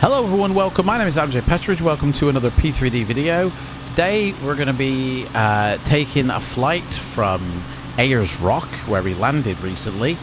Hello everyone, welcome. My name is MJ Petridge. Welcome to another P3D video. Today we're going to be taking a flight from Ayers Rock, where we landed recently,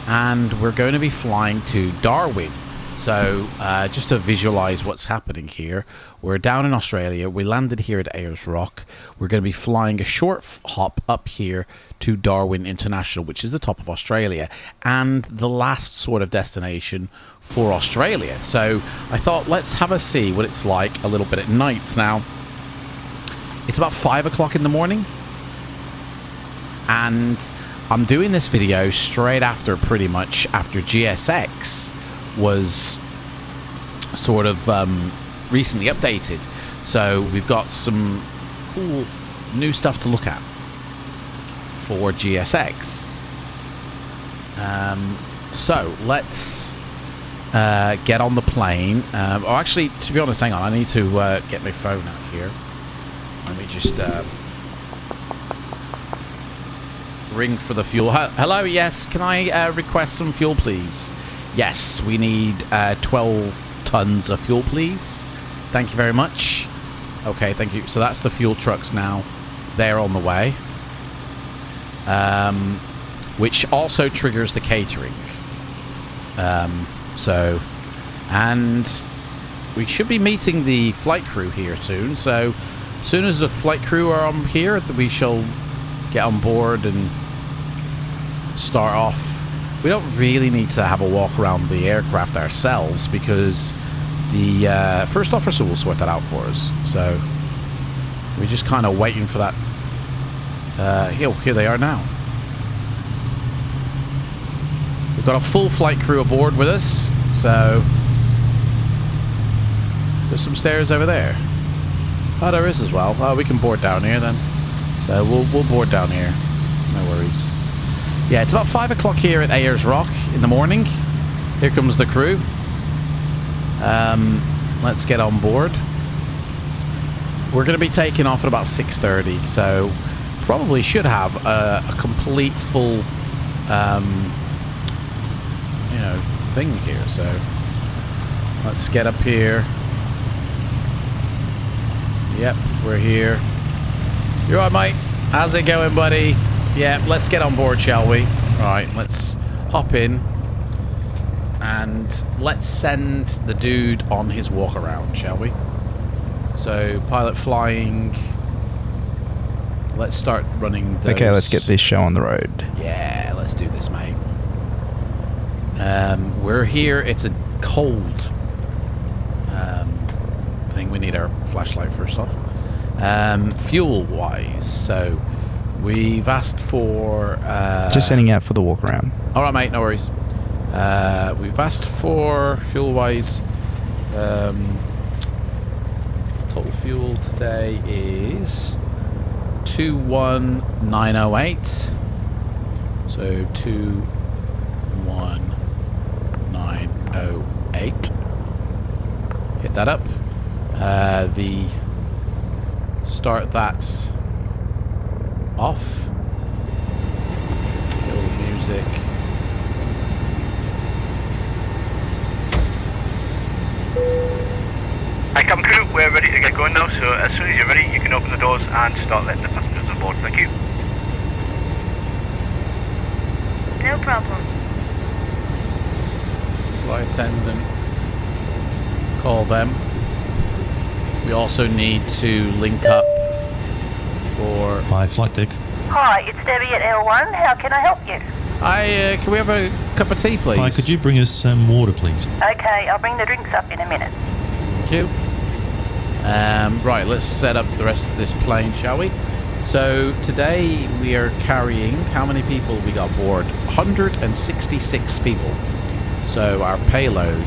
and we're going to be flying to Darwin. So just to visualize what's happening here, we're down in Australia. We landed here at Ayers Rock. We're going to be flying a short hop up here to Darwin International, which is the top of Australia and the last sort of destination for Australia. So I thought, let's have a see what it's like a little bit at night. Now it's about 5 o'clock in the morning, and I'm doing this video straight after, pretty much after GSX was sort of recently updated. So we've got some cool new stuff to look at for GSX. So let's get on the plane. Oh, actually, to be honest, hang on, I need to get my phone out here. Let me just ring for the fuel. Hello, yes, can I request some fuel, please? Yes, we need 12 tons of fuel, please. Thank you very much. Okay, thank you. So that's the fuel trucks now. They're on the way. Which also triggers the catering. And we should be meeting the flight crew here soon. So as soon as the flight crew are on here, we shall get on board and start off. We don't really need to have a walk around the aircraft ourselves, because the first officer will sort that out for us. So we're just kind of waiting for that. Here they are now. We've got a full flight crew aboard with us. So there's some stairs over there. Oh, there is as well. Oh, we can board down here then. So we'll board down here. No worries. Yeah, it's about 5 o'clock here at Ayers Rock in the morning. Here comes the crew. Let's get on board. We're going to be taking off at about 6:30, so probably should have a complete full, thing here. So let's get up here. Yep, we're here. You all right, mate? How's it going, buddy? Yeah, let's get on board, shall we? Alright, let's hop in and let's send the dude on his walk around, shall we? So, pilot flying. Let's start running those. Okay, let's get this show on the road. Yeah, let's do this, mate. We're here. It's a cold thing. We need our flashlight first off. Fuel-wise, so we've asked for... just heading out for the walk around. Alright, mate, no worries. We've asked for fuel-wise. Total fuel today is 21908. So 21908. Hit that up. Start that off. Kill the music. Hi, cabin crew, we're ready to get going now, so as soon as you're ready you can open the doors and start letting the passengers on board. Thank you. No problem. Flight attendant. Call them. We also need to link up for... Hi, flight deck. Hi, it's Debbie at L1. How can I help you? Can we have a cup of tea, please? Hi, could you bring us some water, please? Okay, I'll bring the drinks up in a minute. Thank you. Right, let's set up the rest of this plane, shall we? So today we are carrying... How many people we got aboard? 166 people. So our payload...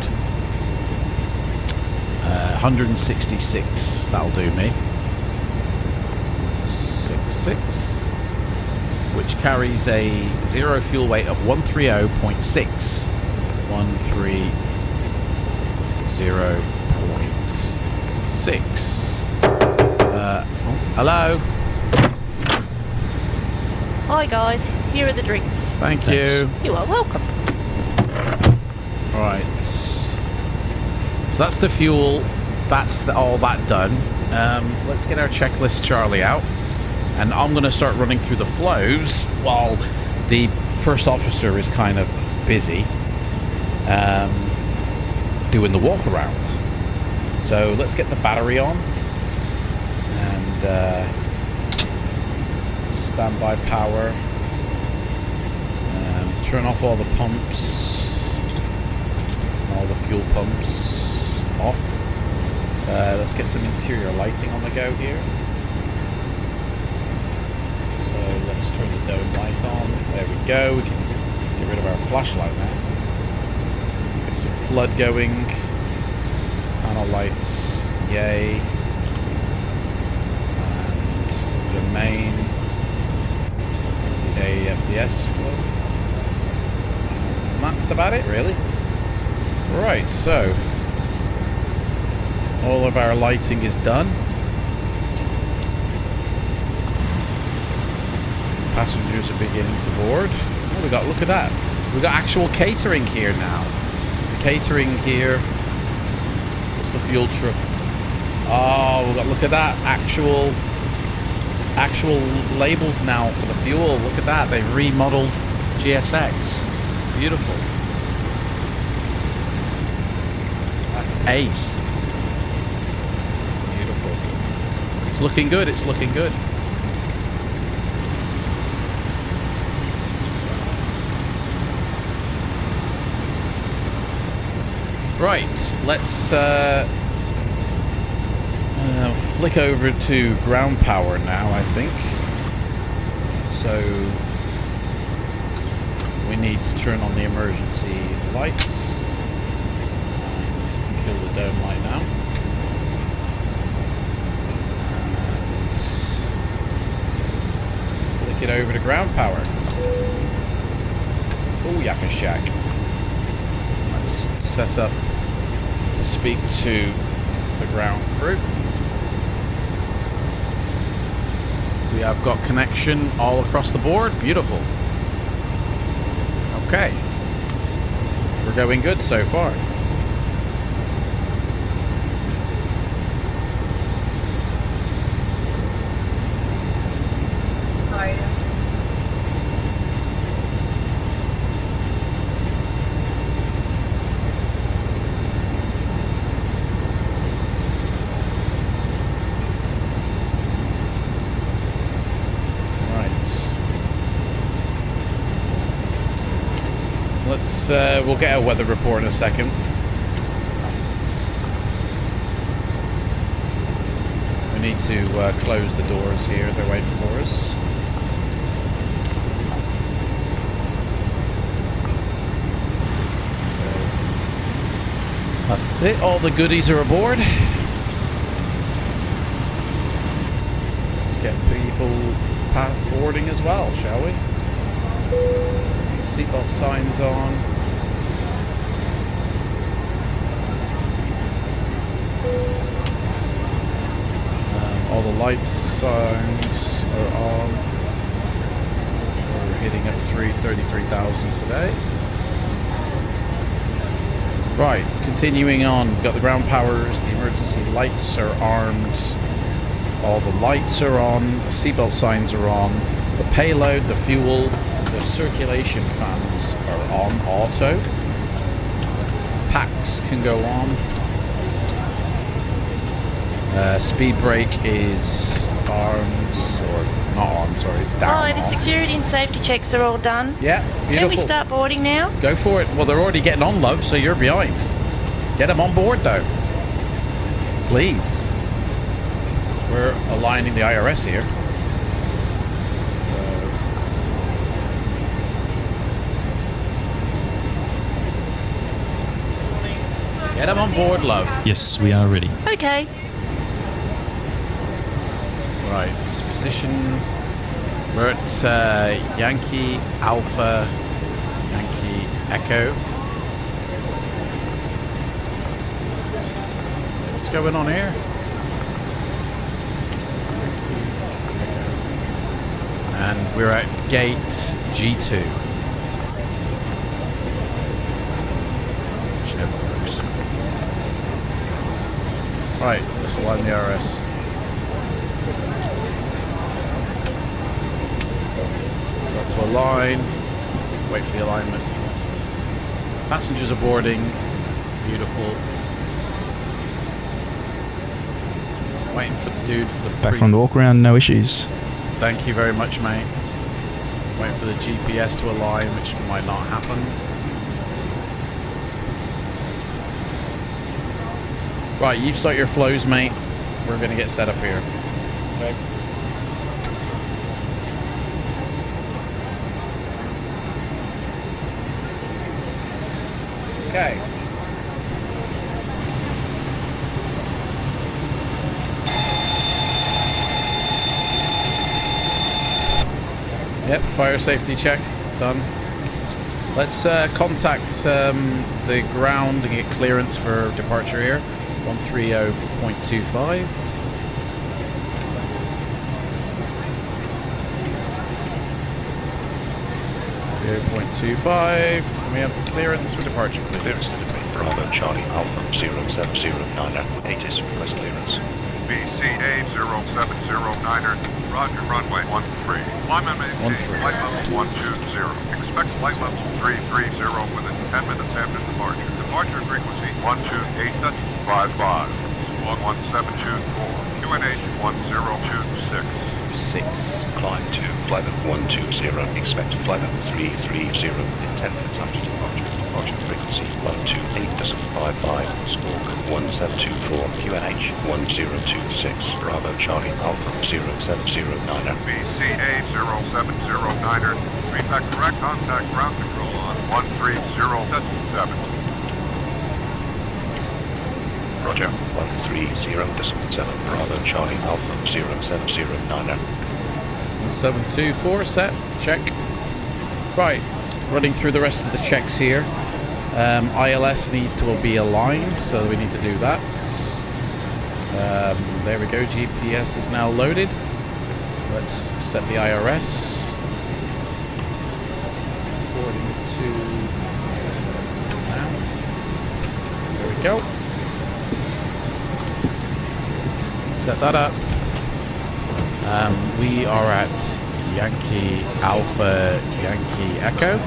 166, that'll do me. 66, which carries a zero fuel weight of 130.6. 130.6. Hello. Hi guys, here are the drinks. Thank Thanks. you. You are welcome. Right. So that's the fuel. That's all that done. Let's get our checklist Charlie out. And I'm going to start running through the flows while the first officer is kind of busy doing the walk around. So let's get the battery on and standby power. Turn off all the pumps, all the fuel pumps off. Let's get some interior lighting on the go here. So let's turn the dome light on. There we go. We can get rid of our flashlight now. Get some flood going. Panel lights, yay. And the main AFDS flow. And that's about it, really. Right, so all of our lighting is done. Passengers are beginning to board. Oh, look at that. We got actual catering here now. The catering here. What's the fuel truck? Oh, look at that. Actual labels now for the fuel. Look at that. They've remodeled GSX. Beautiful. That's ace. Beautiful. It's looking good. It's looking good. Right, let's flick over to ground power now, I think. So we need to turn on the emergency lights. Kill the dome light now. And flick it over to ground power. Oh, Yakka Shack. Let's set up to speak to the ground crew. We have got connection all across the board. Beautiful. Okay. We're going good so far. We'll get a weather report in a second. We need to close the doors here. They're waiting for us. That's it. All the goodies are aboard. Let's get people boarding as well, shall we? Seatbelt signs on. All the light signs are on. We're hitting up 33,000 today. Right, continuing on. We've got the ground powers. The emergency lights are armed. All the lights are on. The seatbelt signs are on. The payload, the fuel, the circulation fans are on auto. Packs can go on. Speed brake is armed, or not armed, sorry, it's down. Oh, the security and safety checks are all done. Yeah, beautiful. Can we start boarding now? Go for it. Well, they're already getting on, love, so you're behind. Get them on board, though. Please. We're aligning the IRS here. Get them on board, love. Yes, we are ready. Okay. Right, position. We're at Yankee Alpha, Yankee Echo. What's going on here? And we're at gate G2. Which never works. Right, let's align the RS. Set to align. Wait for the alignment. Passengers are boarding. Beautiful. Waiting for the dude for the Back from the walk around, no issues. Thank you very much, mate. Waiting for the GPS to align, which might not happen. Right, you start your flows, mate. We're going to get set up here. Okay. Okay. Yep, fire safety check done. Let's contact the ground and get clearance for departure here. 130.25. Can we have clearance for departure, please? Clearance delivery. Bravo Charlie Alpha 0709. ATIS request clearance. BCA 0709. Roger, runway 13. Climb and maintain flight level 120. Expect flight level 330 within 10 minutes after departure. Departure frequency 128.55. Squawk 1724. QNH 1026. 6. Climb to flight level 120. Expect flight level 330 in 10 minutes after departure. Departure frequency 128.55. Squawk 1724. QNH 1026. Bravo Charlie Alpha 0709. BCA 0709. Repack direct contact ground control on 130.7. Roger. 130.7. Bravo Charlie Alpha 0709. 1724, set, check. Right, running through the rest of the checks here. ILS needs to be aligned, so we need to do that. There we go, GPS is now loaded. Let's set the IRS. According to now. There we go. Set that up. We are at Yankee Alpha Yankee Echo.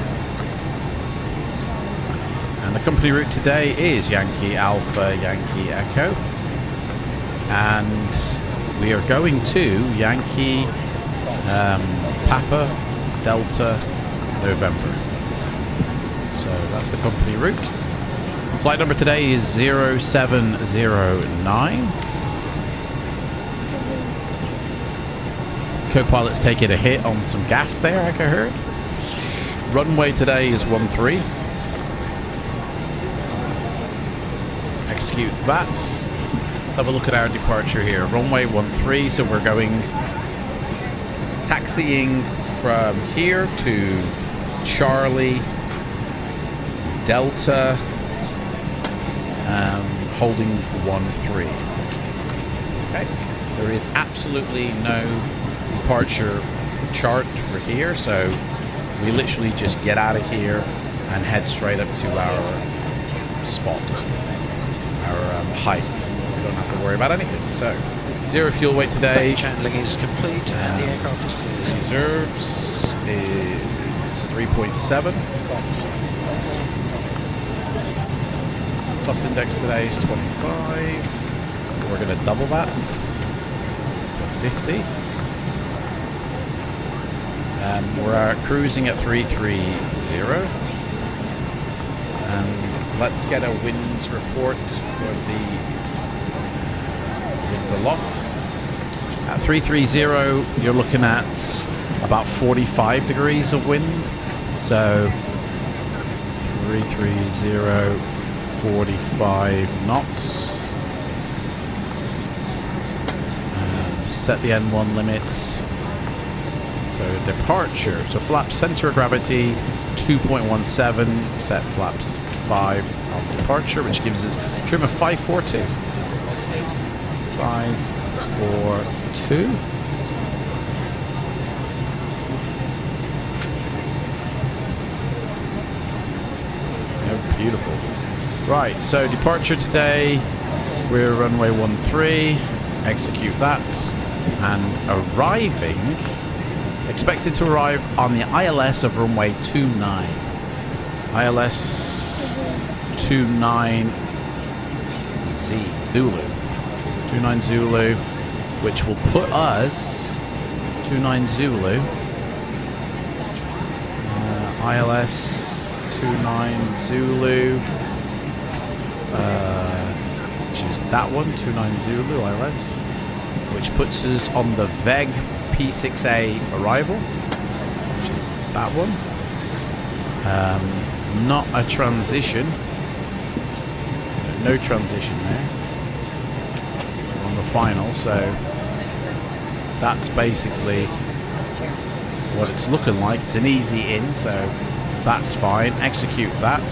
And the company route today is Yankee Alpha Yankee Echo. And we are going to Yankee Papa Delta November. So that's the company route. Flight number today is 0709. Co-pilot's taking a hit on some gas there, I heard. Runway today is 13. Execute that. Let's have a look at our departure here. Runway 13, so we're going taxiing from here to Charlie Delta, holding 13. Okay. There is absolutely no departure chart for here, so we literally just get out of here and head straight up to our spot, our height. We don't have to worry about anything. So, zero fuel weight today. Handling is complete and the aircraft is clear. Reserves is 3.7. Cost index today is 25. We're going to double that to 50. We're cruising at 330. And let's get a winds report for the winds aloft. At 330, you're looking at about 45 degrees of wind. So 330, 45 knots. Set the N1 limits. So departure. So flap center of gravity 2.17. Set flaps 5 on departure, which gives us trim of 542. 542. Oh, beautiful. Right. So departure today We're runway 13. Execute that. And arriving, expected to arrive on the ILS of runway 29. ILS 29Z Zulu. 29 Zulu, which will put us 29 Zulu. ILS 29 Zulu. Which is that one, 29 Zulu ILS. Which puts us on the VEG P6A arrival, which is that one. Not a transition. No transition there on the final, so that's basically what it's looking like. It's an easy in, so that's fine. Execute that.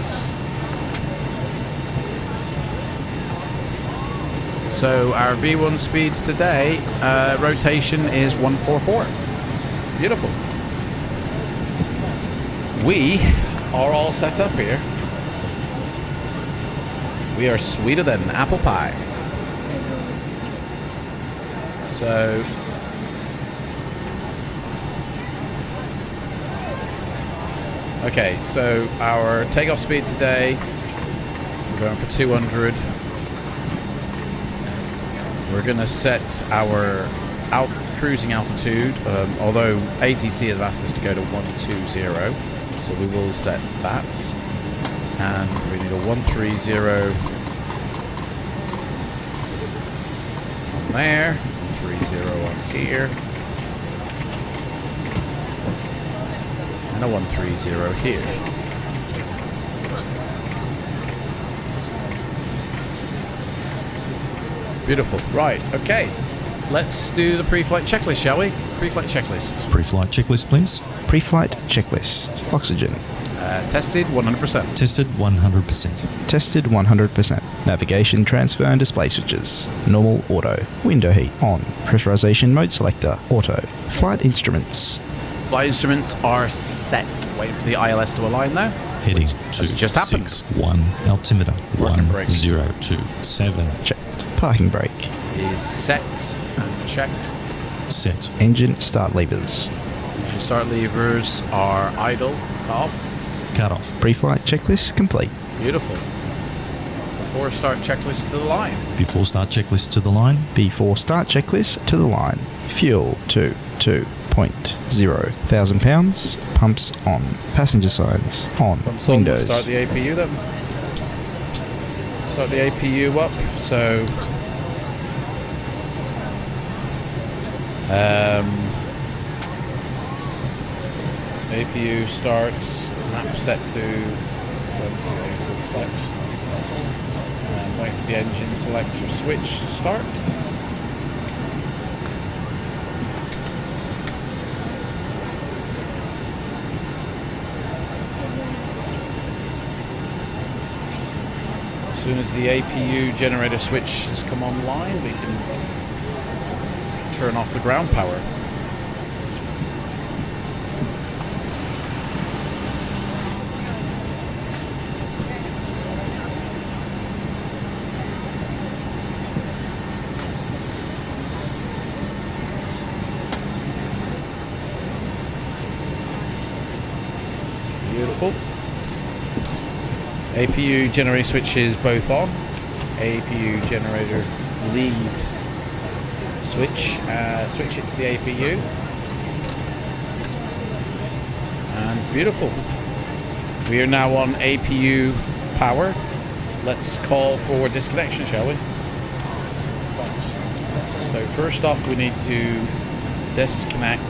So our V1 speeds today, rotation is 144. Beautiful. We are all set up here. We are sweeter than apple pie. So okay, so our takeoff speed today, we're going for 200. We're going to set our cruising altitude, although ATC has asked us to go to 120, so we will set that. And we need a 130 on there, 130 on here, and a 130 here. Beautiful. Right, okay. Let's do the pre-flight checklist, shall we? Pre-flight checklist. Pre-flight checklist, please. Pre-flight checklist. Oxygen. Tested 100%. Tested 100%. Tested 100%. Navigation, transfer and display switches. Normal, auto. Window heat, on. Pressurization mode selector, auto. Flight instruments. Flight instruments are set. Waiting for the ILS to align now. Heading has just happened. 261. Altimeter Working brake. 1027. Checked. Parking brake. Is set and checked. Set. Engine start levers. Engine start levers are idle. Off. Cut off. Pre-flight checklist complete. Beautiful. Before start checklist to the line. Before start checklist to the line. Before start checklist to the line. Fuel to 2.0. 1,000 pounds. Pumps on. Passenger signs on. Pumps on. Windows. Start the APU then. Start the APU up. So APU starts. Map set to 28 to select. And wait for the engine selector switch to start. As soon as the APU generator switch has come online, we can turn off the ground power. Beautiful. APU generator switch is both on. APU generator lead switch. Switch it to the APU. And beautiful. We are now on APU power. Let's call for disconnection, shall we? So first off, we need to disconnect.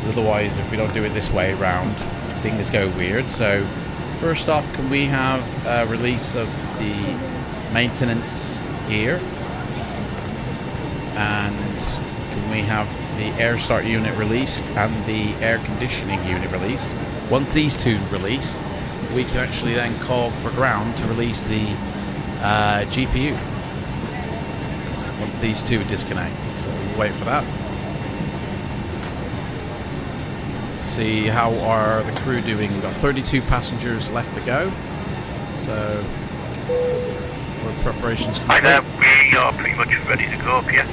Otherwise, if we don't do it this way round, things go weird. So first off, can we have a release of the maintenance gear? And can we have the air start unit released and the air conditioning unit released? Once these two release, we can actually then call for ground to release the GPU. Once these two disconnect. So we'll wait for that. See how are the crew doing. We've got 32 passengers left to go. So Were preparations Hi complete? there, we are pretty much ready to go up here.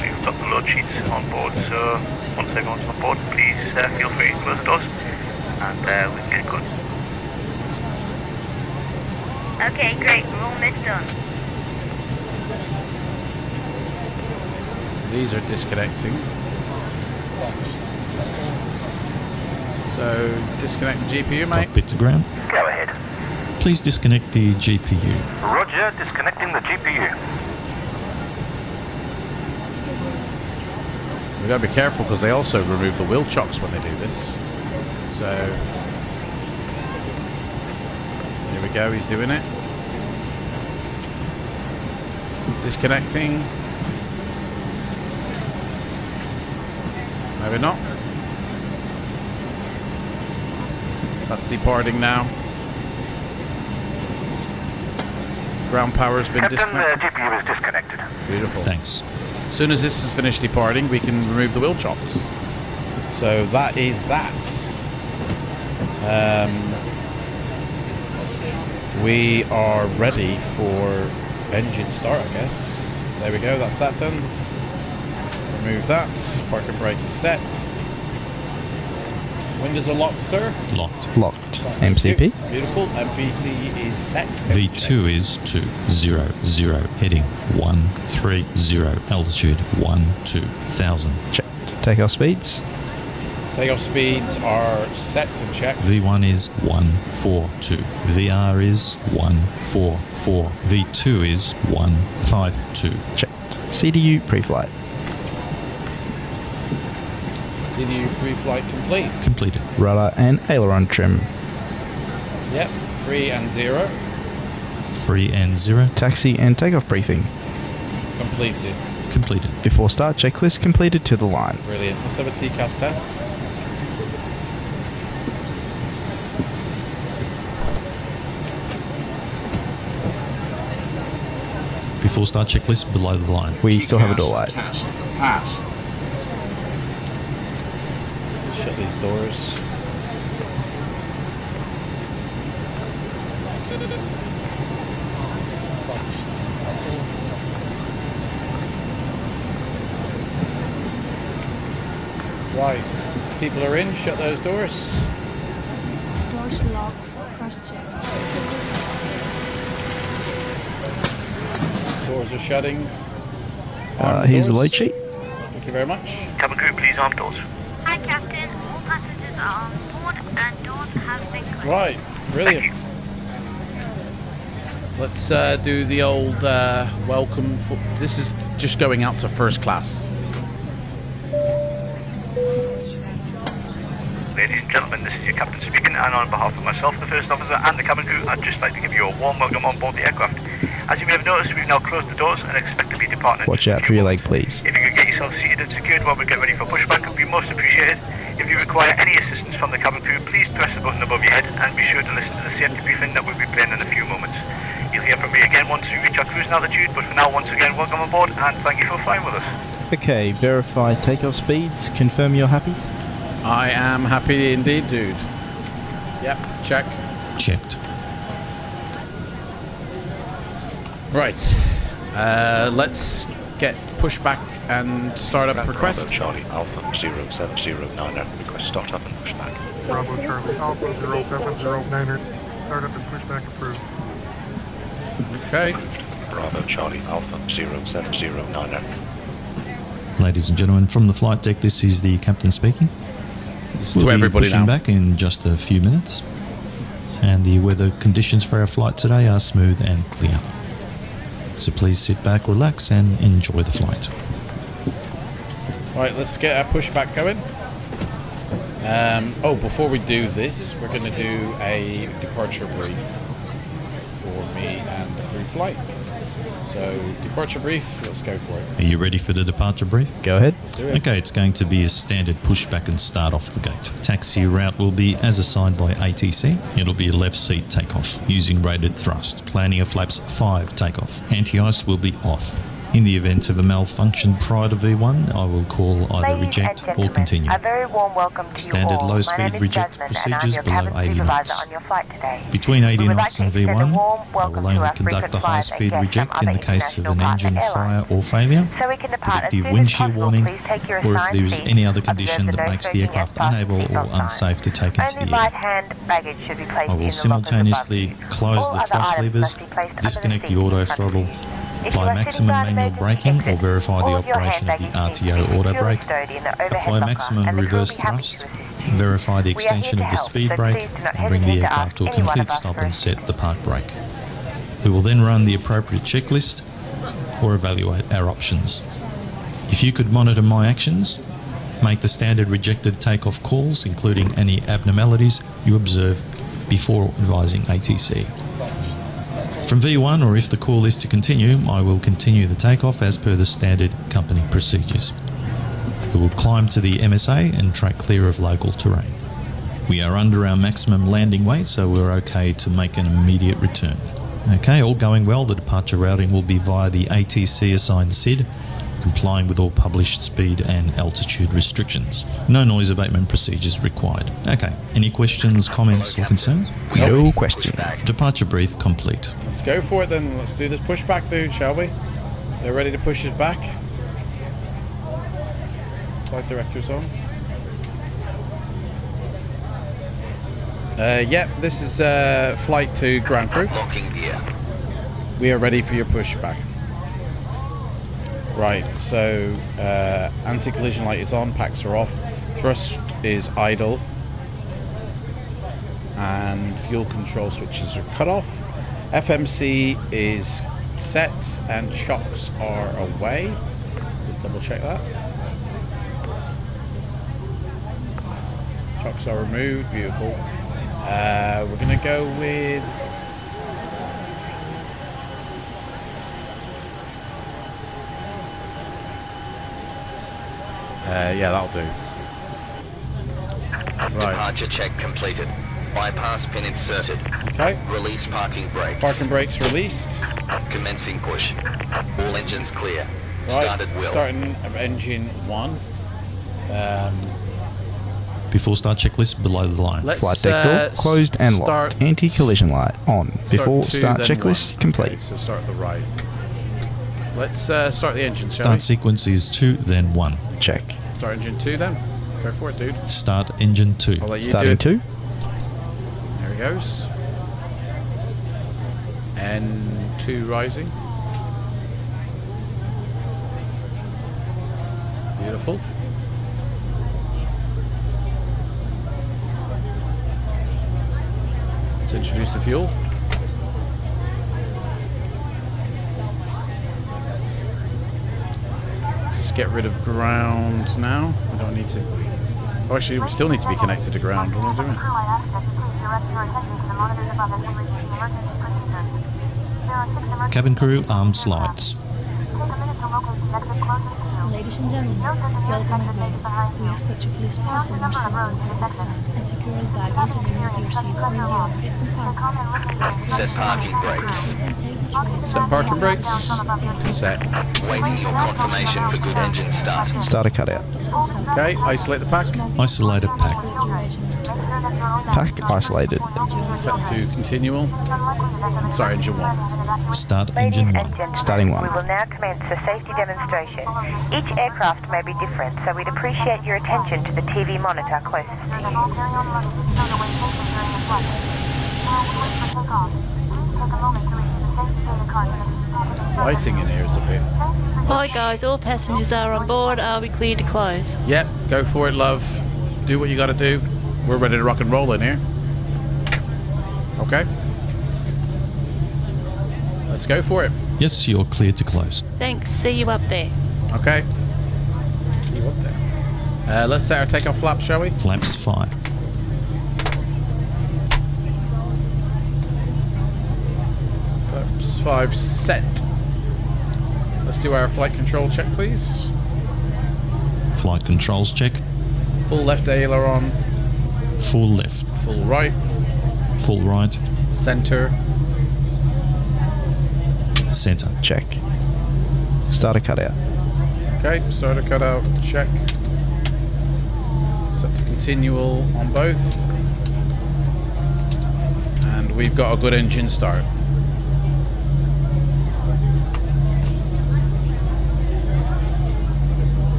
We've got the load sheets on board, so once everyone's on board, please feel free to close the doors and we can get going. Okay, great. We're almost done. These are disconnecting. So, disconnect the GPU, mate. Cockpit to ground. Go ahead. Please disconnect the GPU. Roger, disconnecting the GPU. We've got to be careful because they also remove the wheel chocks when they do this. So, here we go, he's doing it. Disconnecting. Maybe not. That's departing now. Ground power's been disconnected. GPU is disconnected. Beautiful. Thanks. As soon as this is finished departing, we can remove the wheel chocks. So that is that. We are ready for engine start, I guess. There we go, that's that done. Remove that. Park and brake is set. Windows are locked, sir. Locked. Locked. MCP. Beautiful. MPC is set. V2 is 200, heading 130, altitude 12,000. Checked. Takeoff speeds. Takeoff speeds are set and checked. V1 is 142, VR is 144, V2 is 152. Checked. CDU pre-flight. CDU pre-flight complete. Completed. Rudder and aileron trim. Yep. 3 and 0. 3 and 0. Taxi and takeoff briefing. Completed. Completed. Before start checklist completed to the line. Brilliant. Let's have a TCAS test. Before start checklist below the line. We still have a door light. Shut these doors. Right. People are in. Shut those doors. Doors locked. Cross check. Doors are shutting. Here's the doors. load sheet. Thank you very much. Cabin crew, please arm doors. Hi, Captain. All passengers are on board and doors have been closed. Right. Brilliant. Let's do the old welcome. This is just going out to first class. Ladies and gentlemen, this is your captain speaking, and on behalf of myself, the first officer, and the cabin crew, I'd just like to give you a warm welcome on board the aircraft. As you may have noticed, we've now closed the doors and expect to be departing. Watch out for your leg, please. If you could get yourself seated and secured while we get ready for pushback, it would be most appreciated. If you require any assistance from the cabin crew, please press the button above your head and be sure to listen to the safety briefing that will be playing in a few moments. You'll hear from me again once we reach our cruising altitude, but for now, once again, welcome on board and thank you for flying with us. Okay, verify takeoff speeds. Confirm you're happy. I am happy indeed, dude. Yep. Check. Checked. Right. Let's get pushback and startup request. Bravo Charlie Alpha 0709 request startup and pushback. Bravo Charlie Alpha 0709 startup and pushback approved. Okay. Bravo Charlie Alpha 0709. Ladies and gentlemen, from the flight deck, this is the captain speaking. This is We'll to be everybody pushing now. back in just a few minutes. And the weather conditions for our flight today are smooth and clear. So please sit back, relax, and enjoy the flight. Right, let's get our pushback going. Before we do this, we're going to do a departure brief for me and the crew flight. So, departure brief, let's go for it. Are you ready for the departure brief? Go ahead. Let's do it. Okay, it's going to be a standard pushback and start off the gate. Taxi route will be as assigned by ATC. It'll be a left seat takeoff using rated thrust. Landing of flaps 5 takeoff. Anti-ice will be off. In the event of a malfunction prior to V1, I will call either reject or continue. A very warm welcome to Standard you all. low-speed reject procedures below 80 knots. On your flight today. Between 80 knots and extend a V1, warm I welcome will to only our conduct frequent a flyers high-speed AGS reject from in the other case of an international engine partner fire airlines. or failure, So we can depart as predictive soon wind as shear possible. warning, Please take your or if assigned there is seat. any other Observe condition the that no makes the smoking aircraft and unable or seatbelt sign. unsafe to take into Only the air. right-hand baggage should be placed I in will the simultaneously lockers above you. close All the other thrust items levers, must be placed under the disconnect seat the auto in front of throttle, you. If you apply are sitting maximum by an manual emergency braking or exit, verify the all of your operation of hand the baggage needs to RTO be auto securely brake, stowed in the overhead apply locker, maximum and the crew will reverse be happy thrust, to assist you. verify the We are here extension to of the help, speed so brake, please do not and bring the hesitate to aircraft to a ask any one complete of us stop for and set assistance. the park brake. We will then run the appropriate checklist or evaluate our options. If you could monitor my actions, make the standard rejected takeoff calls, including any abnormalities you observe before advising ATC. From V1, or if the call is to continue, I will continue the takeoff as per the standard company procedures. We will climb to the MSA and track clear of local terrain. We are under our maximum landing weight, so we're okay to make an immediate return. Okay, all going well, the departure routing will be via the ATC assigned SID, complying with all published speed and altitude restrictions. No noise abatement procedures required. Okay, any questions, comments or concerns? No question. Departure brief complete. Let's go for it then. Let's do this pushback, dude, shall we? They're ready to push us back. Flight director's on. Yep, this is flight to ground crew. Locking gear. We are ready for your pushback. Right, so anti-collision light is on, packs are off, thrust is idle, and fuel control switches are cut off. FMC is set and chocks are away. We'll double check that. Chocks are removed, beautiful. We're going to go with... yeah, that'll do. Right. Departure check completed. Bypass pin inserted. Okay. Release parking brakes. Parking brakes released. Commencing push. All engines clear. Right. Started wheel. Starting engine 1. Before start checklist below the line. Let's Flight deck door closed and locked. Anti-collision light on. Before start checklist complete. Okay, so start the right. Let's start the engine. Start sequence is 2, then 1. Check. Start engine 2 then. Go for it, dude. Start engine 2. I'll let you Starting do it. 2. There he goes. N2 rising. Beautiful. Let's introduce the fuel. Let's get rid of ground now. We don't need to. Oh, actually, we still need to be connected to ground. What am I doing? Cabin crew arms lights. Ladies and gentlemen, welcome aboard. We ask that you please fasten your seatbelt at this time and secure the baggage and remove your seat from the overhead compartments. Set parking brakes. Set parking brakes. Set. Waiting your confirmation for good engine start. Starter cutout. Okay, isolate the pack. Isolated pack. Pack isolated. Set to continual. Sorry, engine 1. Start Ladies engine and 1. gentlemen, Starting 1. we will now commence a safety demonstration. Each aircraft may be different, so we'd appreciate your attention to the TV monitor closest to you. Lighting in here is a bit. Hi guys, all passengers are on board. Are we clear to close? Yep, go for it, love. Do what you gotta do. We're ready to rock and roll in here. Okay. Let's go for it. Yes, you're clear to close. Thanks, see you up there. Okay. See you up there. Let's set our takeoff flap, shall we? Flaps fire. Flaps 5 set. Let's do our flight control check, please. Flight controls check. Full left aileron. Full left. Full right. Full right. Center. Center. Check. Starter cutout. Okay, starter cutout, check. Set to continual on both. And we've got a good engine start.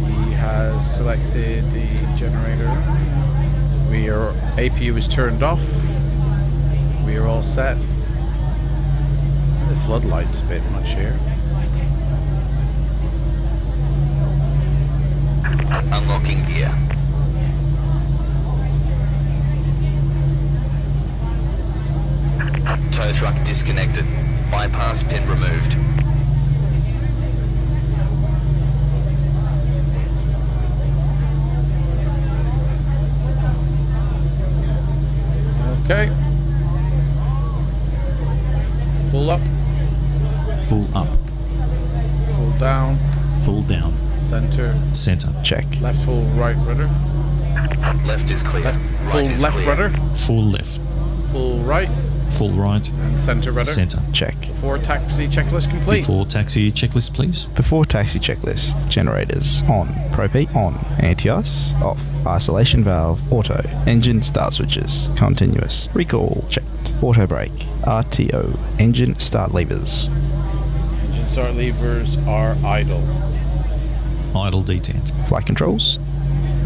He has selected the generator. APU is turned off. We are all set. The floodlight's a bit much here. Unlocking gear. Tow truck disconnected. Bypass pin removed. Okay. Full up. Full up. Full down. Full down. Center. Center. Check. Left full right rudder. Left is clear. Full left rudder. Full left. Full right. Full right. And center rudder. Center. Check. Before taxi checklist complete. Before taxi checklist, please. Before taxi checklist. Generators on. Propane on. Anti-ice off. Isolation valve auto. Engine start switches continuous. Recall checked. Auto brake. RTO. Engine start levers. Engine start levers are idle. Idle detent. Flight controls.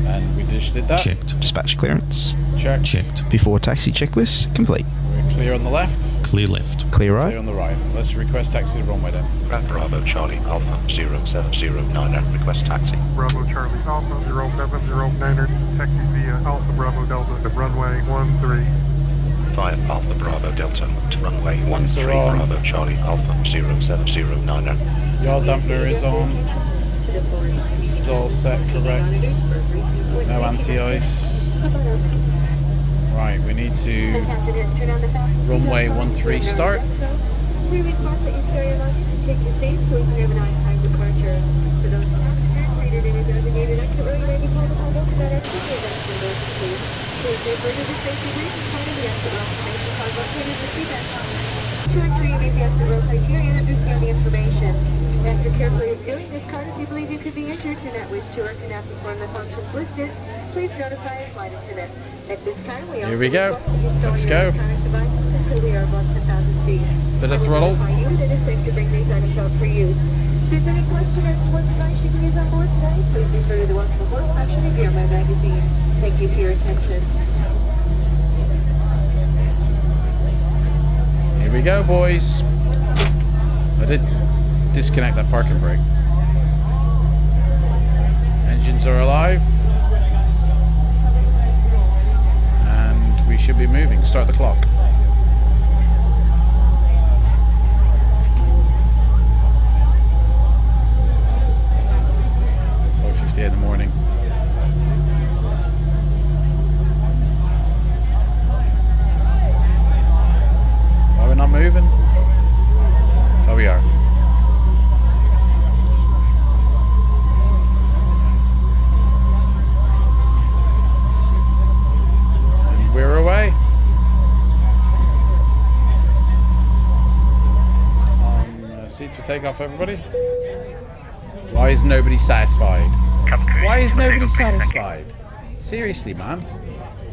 And we just did that. Checked. Dispatch clearance. Checked. Checked. Before taxi checklist complete. We're clear on the left. Clear left. Clear right. Clear on the right. Let's request taxi to runway then. Bravo Charlie Alpha 0709 request taxi. Bravo Charlie Alpha 0709er, taxi via Alpha Bravo Delta to runway 13. 5 Alpha Bravo Delta to runway 13. Bravo Charlie Alpha 0709er. Yaw dampener is on. This is all set correct. No anti-ice. Right, we need to runway 13 start. We request that you spare your luggage and take your seats so we can have an on-time departure. For those passengers seated in a designated exit row, you may be called upon to open that exit door that's emergency. Please refer to the safety brief and part of the exit row information card located in the seatbelt column. To ensure you meet the exit row criteria and understand the information. After carefully reviewing this card, if you believe you could be injured, do not wish to or cannot perform the functions listed, please notify a flight attendant. At this time, we Here we go. Let's go. Bit of throttle. It is safe to bring these items out for use. If there's any question as to what device you can use on board today, please refer to the What's Before section of your magazine. Thank you for your attention. Here we go, boys. I did disconnect that parking brake. Engines are alive. And we should be moving. Start the clock. In the morning. Why are we not moving? Oh, we are. And we're away. On seats for takeoff, everybody. Why is nobody satisfied? Why is nobody satisfied? Seriously, man.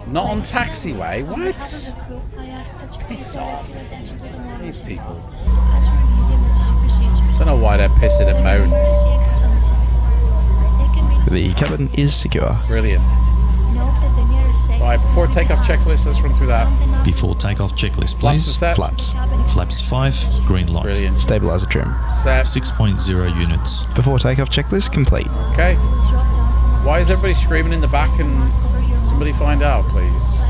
Not on taxiway? What? Piss off. These people. Don't know why they're pissing and moaning. The cabin is secure. Brilliant. Right, before takeoff checklist, let's run through that. Before takeoff checklist, Flaps please. are set. Flaps. Flaps 5, green light. Brilliant. Stabilizer trim. Set. 6.0 units. Before takeoff checklist complete. Okay. Why is everybody screaming in the back and somebody find out, please?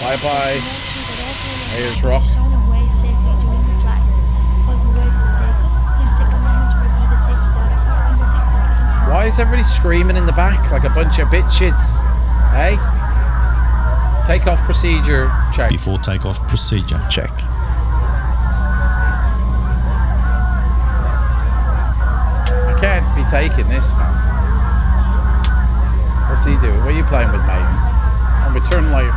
Bye-bye. Ayers Rock. Why is everybody screaming in the back like a bunch of bitches? Hey? Takeoff procedure check. Before takeoff procedure. Check. I can't be taking this, man. What's he doing? What are you playing with, mate? I'm return life.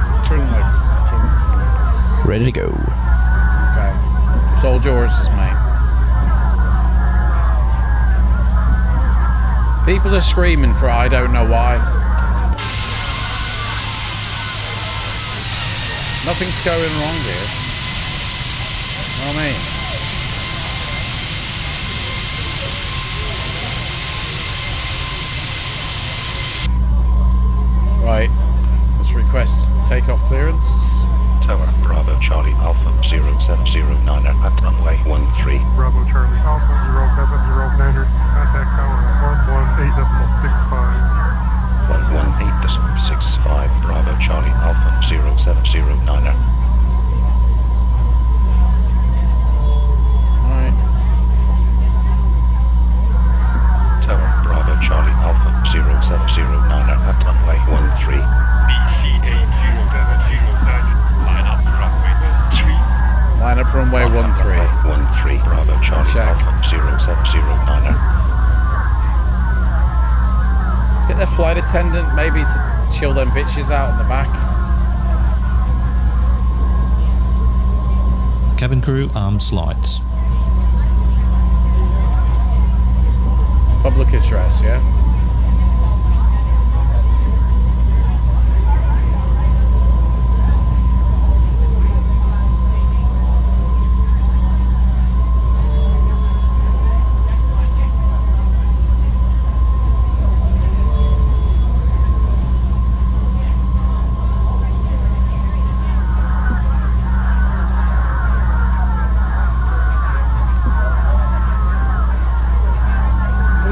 Ready to go. Okay. It's all yours, mate. People are screaming for I don't know why. Nothing's going wrong here. You know what I mean? Right. Let's request takeoff clearance. Tower Bravo Charlie Alpha 0709 at runway 13. Bravo Charlie Alpha 0709, contact tower 118.65. 118.65 Bravo Charlie Alpha 0709. Alright. Tower Bravo Charlie Alpha 0709 at runway 13. Line up runway 13. 13 Bravo Charlie Check. Alpha 0709. Let's get their flight attendant maybe to chill them bitches out in the back. Cabin crew, arms lights. Public address, yeah?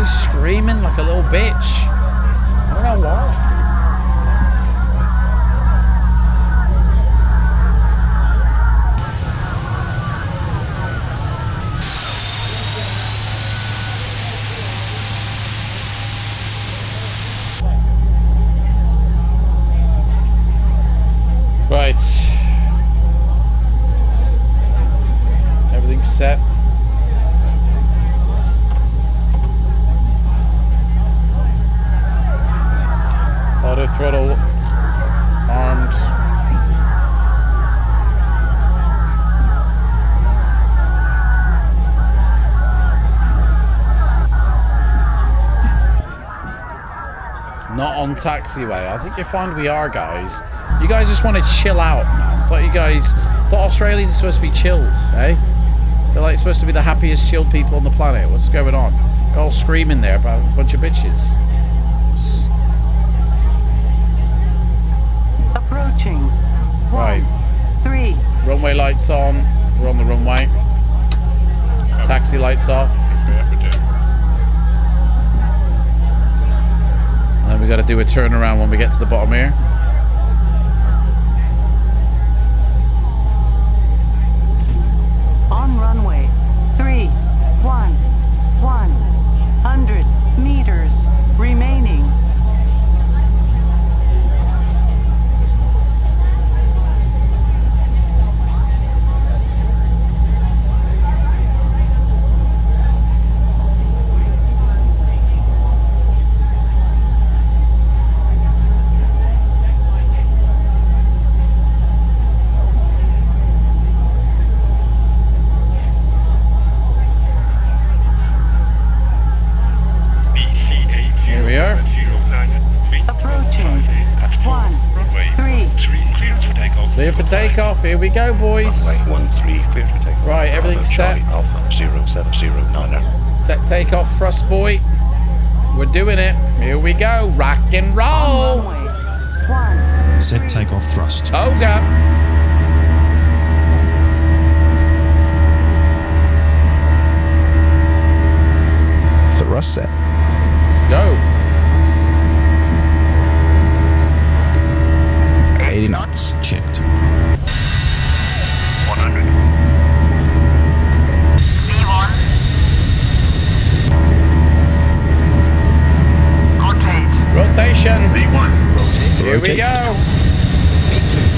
Screaming like a little bitch. I don't know why. Right. Everything's set. Auto throttle, arms. Not on taxiway. I think you find we are, guys. You guys just want to chill out, man. Thought Australians are supposed to be chilled, eh? They're like supposed to be the happiest, chilled people on the planet. What's going on? They're all screaming there about a bunch of bitches. Approaching. Right. 3. Runway lights on. We're on the runway. Taxi lights off. And then we got to do a turnaround when we get to the bottom here. On runway 100 meters remaining. Here we are. Approaching. 13. Clear for takeoff. Here we go, boys. Right, everything's set. Set takeoff thrust, boy. We're doing it. Here we go. Rock and roll. Set takeoff thrust. Toga. Thrust set. Let's go. 80 knots. Checked. 100. B1. Rotate. Rotation. B1. Here we go. B2.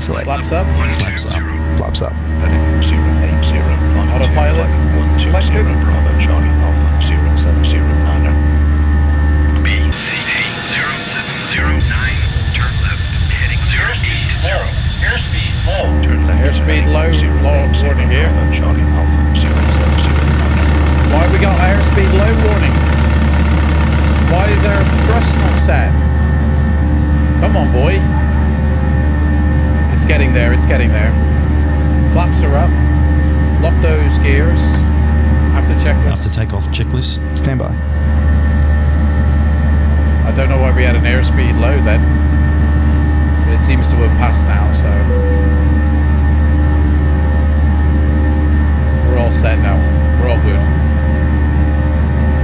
select. Flaps up. Flaps up. Flaps up. Heading 080. Autopilot selected. Bravo Charlie Alpha 0709. B07009. Turn left. Heading 080. Airspeed low. Turn left. Airspeed low. Warning here. Bravo Charlie Alpha 0709. Why we got airspeed low warning? Why is our thrust not set? Come on, boy. It's getting there. It's getting there. Flaps are up. Lock those gears. After checklist. After takeoff checklist. Stand by. I don't know why we had an airspeed low then. But it seems to have passed now, so we're all set now. We're all good.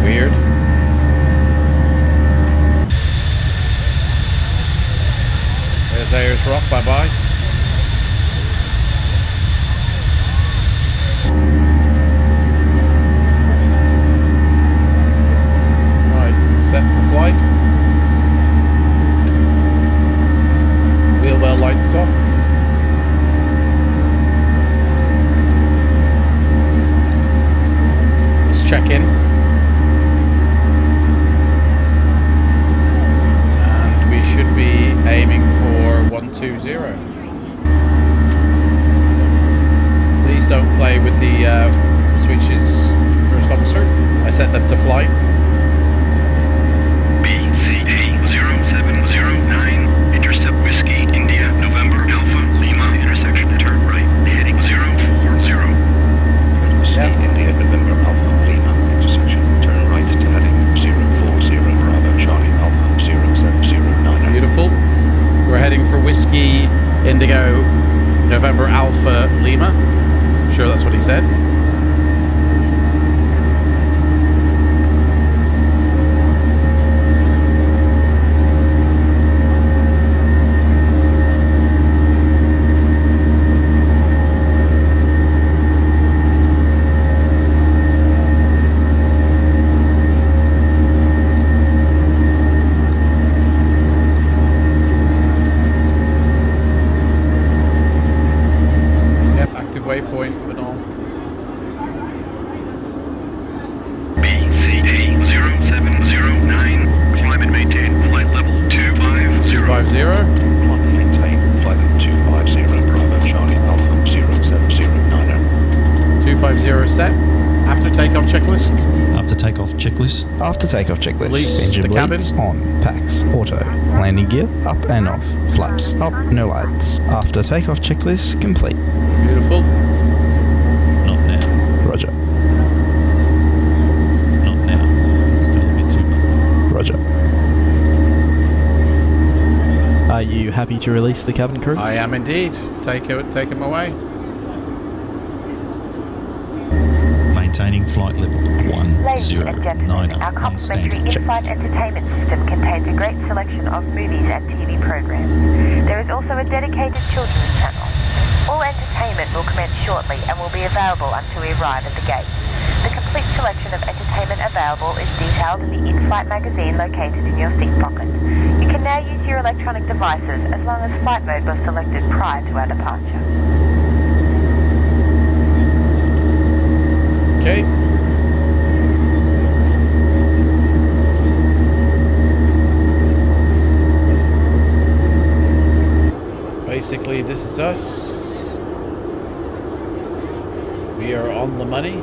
Weird. There's Ayers Rock. Bye bye. Set for flight. Wheel well lights off. Let's check in. And we should be aiming for 120. Please don't play with the switches, First Officer. I set them to flight. B0709. Intercept Whiskey, India, November, Alpha, Lima, intersection, turn right. Heading 040. Whiskey, India, November, Alpha, Lima, intersection, turn right to heading 040. Bravo Charlie Alpha 0709. Beautiful. We're heading for Whiskey, Indigo, November, Alpha, Lima. I'm sure that's what he said. Waypoint and all. BCA0709. Climb and maintain flight level 250. 250. Climb and maintain flight level 250. Bravo Charlie Alpha 0709. 250 set. After takeoff checklist. After takeoff checklist. After takeoff checklist. Release Engine the bleeds on. Packs. Auto. Landing gear. Up and off. Flaps. Up. No lights. After takeoff checklist complete. Beautiful. Not now. Roger. Not now. Still a bit too much. Roger. Are you happy to release the cabin crew? I am indeed. Take him away. Maintaining flight level Ladies and gentlemen, 109 our on complimentary standard. in-flight entertainment system contains a great selection of movies and TV programs. There is also a dedicated children's channel. All entertainment will commence shortly and will be available until we arrive at the gate. The complete selection of entertainment available is detailed in the in-flight magazine located in your seat pocket. You can now use your electronic devices as long as flight mode was selected prior to our departure. Okay. Basically, this is us. We are on the money.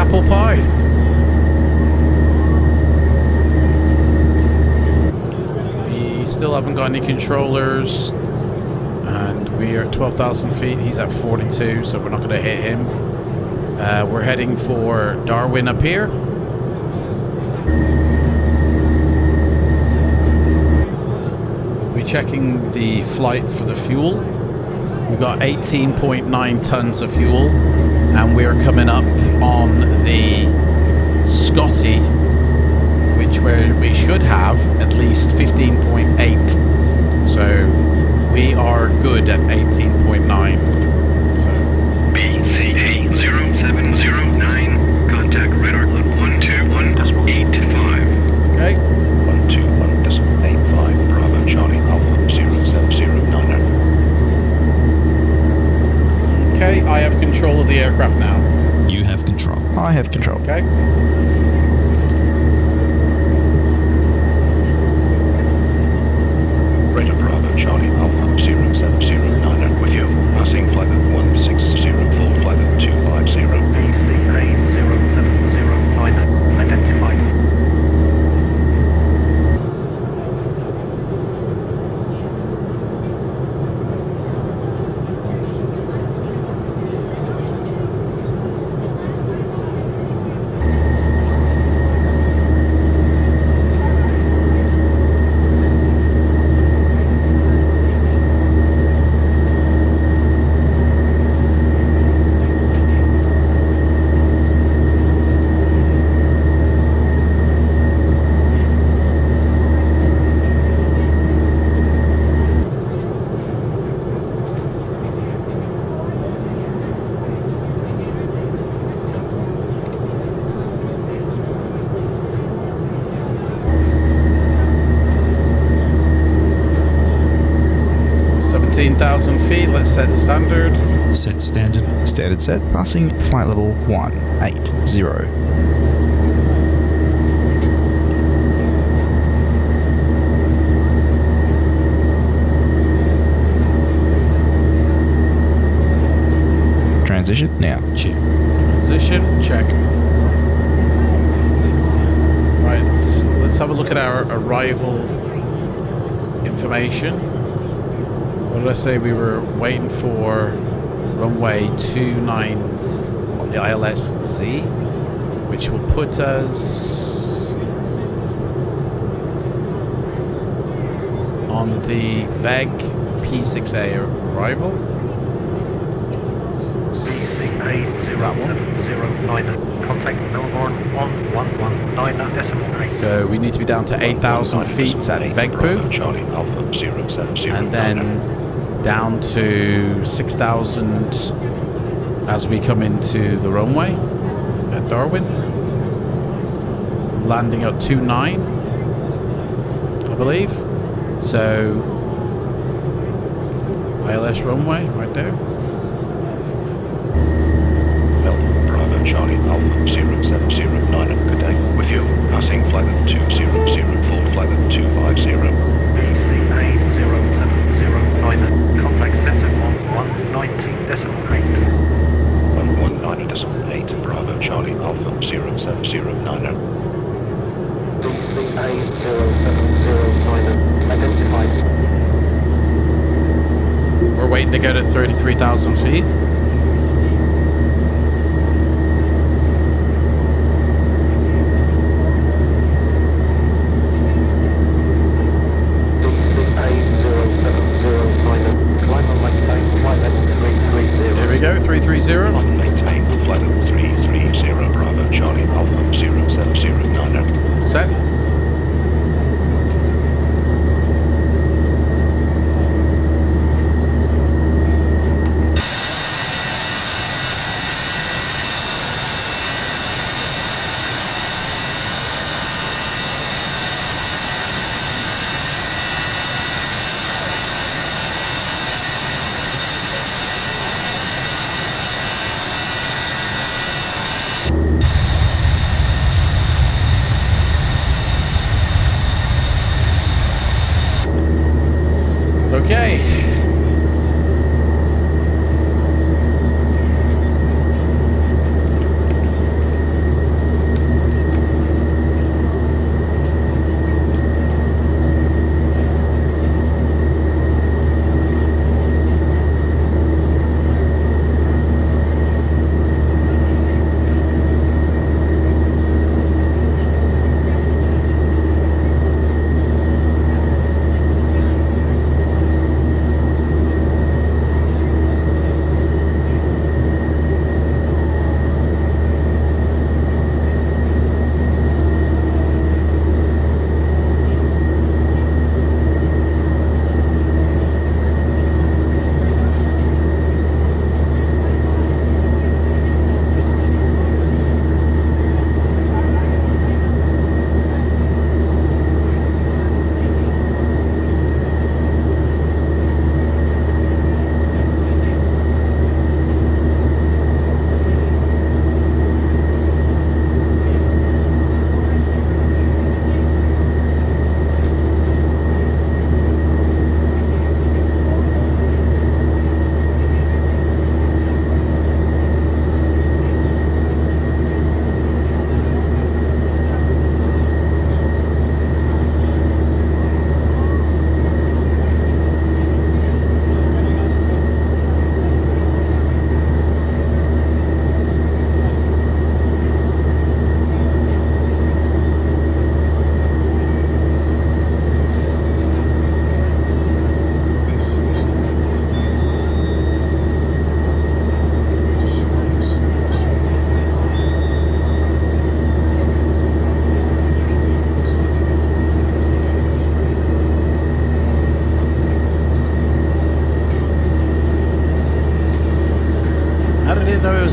apple pie. We still haven't got any controllers, and we are at 12,000 feet. He's at 42, so we're not going to hit him. We're heading for Darwin up here. We're checking the flight for the fuel. We've got 18.9 tons of fuel, and we're coming up on the Scotty, which we should have at least 15.8. So we are good at 18.9. So BCA0709, contact radar on 121.85. Okay. 121.85, Bravo Charlie Alpha 07090. Okay, I have control of the aircraft now. You have control. I have control. Okay. Radar Bravo Charlie Alpha 07090 with you. Passing flight at 160, flight at 250. BCA0709, identified. Feet. Let's set standard. Set standard. Standard set. Passing flight level 180. Transition now. Check. Transition check. Right, let's have a look at our arrival information. What did I say? We were waiting for runway 29 on the ILS-Z, which will put us on the VEG P6A arrival. That one. Contact Melbourne 1119.8. So we need to be down to 8,000 feet at Vegpu, Charlie Alpha 070. and then down to 6,000 as we come into the runway at Darwin. Landing at 29, I believe. So ILS runway right there. Bravo Charlie Alpha 0709. Good day. With you. Passing flight at 200, flight at 250. BCA0709. Contact center 1190.8. 119.8. Bravo Charlie Alpha 0709. BCA0709. Identified. We're waiting to go to 33,000 feet. Here we go, 330. Maintain flight at 330, Bravo Charlie Alpha 0709. Set. Okay.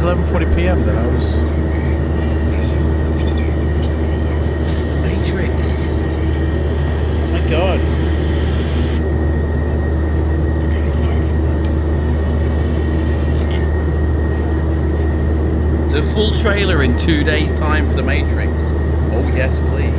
11:40 p.m. that I was... Matrix. Oh my god. The full trailer in 2 days' time for The Matrix. Oh yes, please.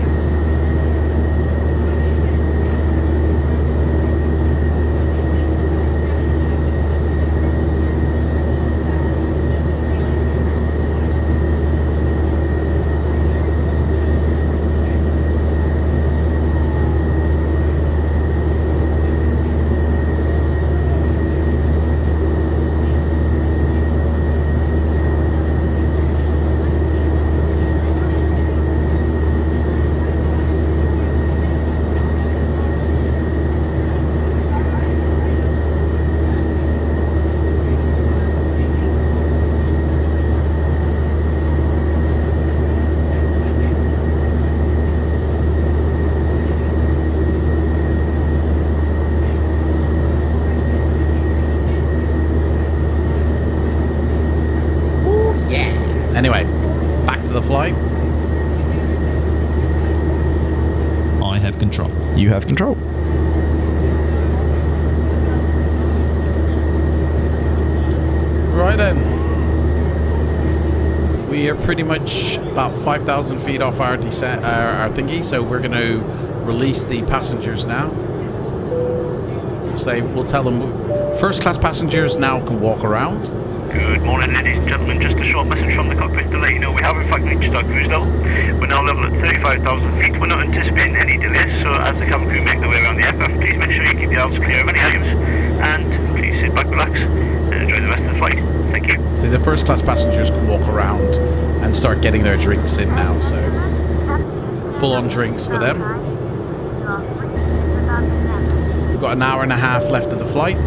Anyway, back to the flight. I have control. You have control. Right then. We are pretty much about 5,000 feet off our descent, our thingy, so we're going to release the passengers now. We'll tell them first class passengers now can walk around. Good morning, ladies and gentlemen. Just a short message from the cockpit to let you know we have in fact reached our cruise level. We're now level at 35,000 feet. We're not anticipating any delays, so as the cabin crew make their way around the aircraft, please make sure you keep the aisles clear of any items, and please sit back, relax, and enjoy the rest of the flight. Thank you. So the first class passengers can walk around and start getting their drinks in now, so full on drinks for them. We've got an hour and a half left of the flight.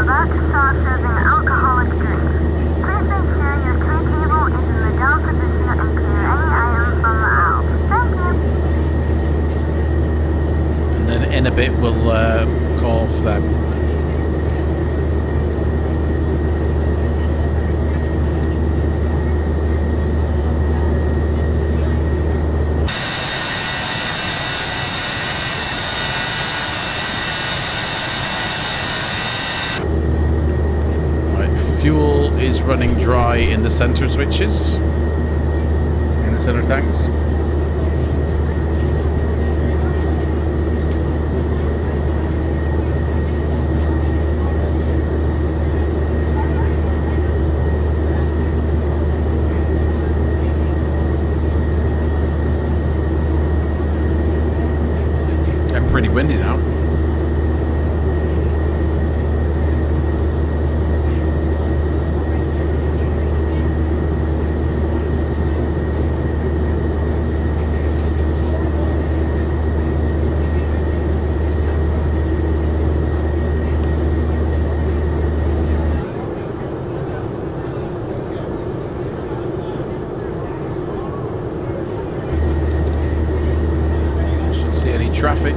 About to start serving alcoholic drinks. Please make sure your tray table is in the down position and clear any items from the aisle. Thank you. And then in a bit we'll call for them. Fuel is running dry in the center switches, in the center tanks. Getting pretty windy now. Traffic.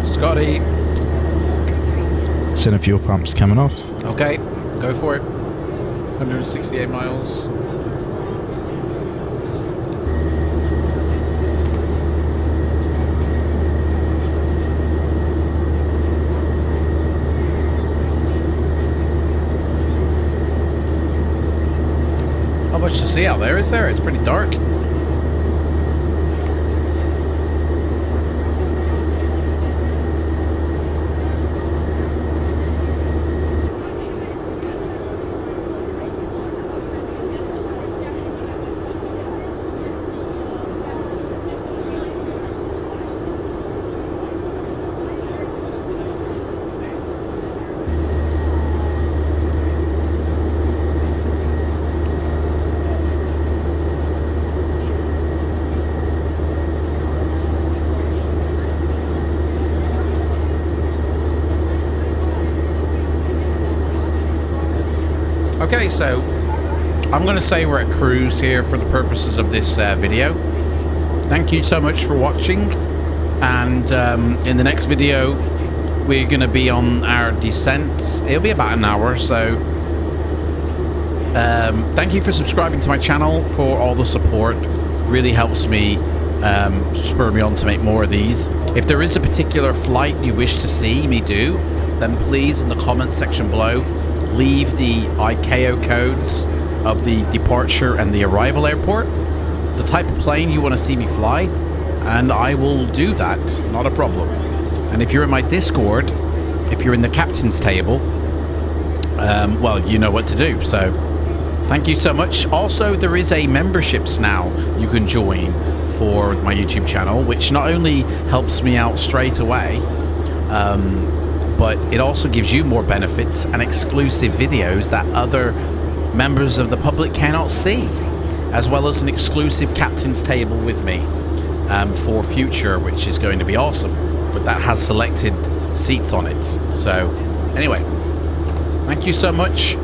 Scotty. Center fuel pumps coming off. Okay, go for it. 168 miles. Not much to see out there, is there? It's pretty dark. Okay, so I'm going to say we're at cruise here for the purposes of this video. Thank you so much for watching, and in the next video we're going to be on our descent. It'll be about an hour, so thank you for subscribing to my channel, for all the support. Really helps me, spur me on to make more of these. If there is a particular flight you wish to see me do, then please in the comments section below leave the ICAO codes of the departure and the arrival airport, the type of plane you want to see me fly, and I will do that, not a problem. And if you're in my Discord, if you're in the captain's table, well, you know what to do. So thank you so much. Also, there is a memberships now you can join for my YouTube channel, which not only helps me out straight away, but it also gives you more benefits and exclusive videos that other members of the public cannot see, as well as an exclusive captain's table with me for future, which is going to be awesome, but that has selected seats on it. So anyway, thank you so much,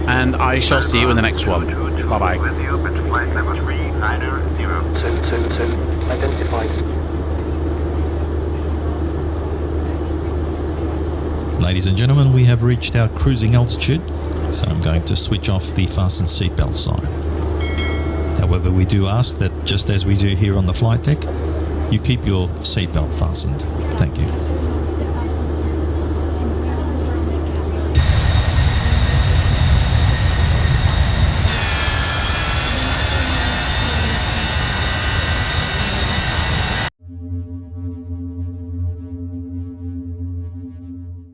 and I shall see you in the next one. Bye bye. Flight level 390. 222 identified. Ladies and gentlemen, we have reached our cruising altitude, so I'm going to switch off the fasten seatbelt sign. However, we do ask that, just as we do here on the flight deck, you keep your seatbelt fastened. Thank you.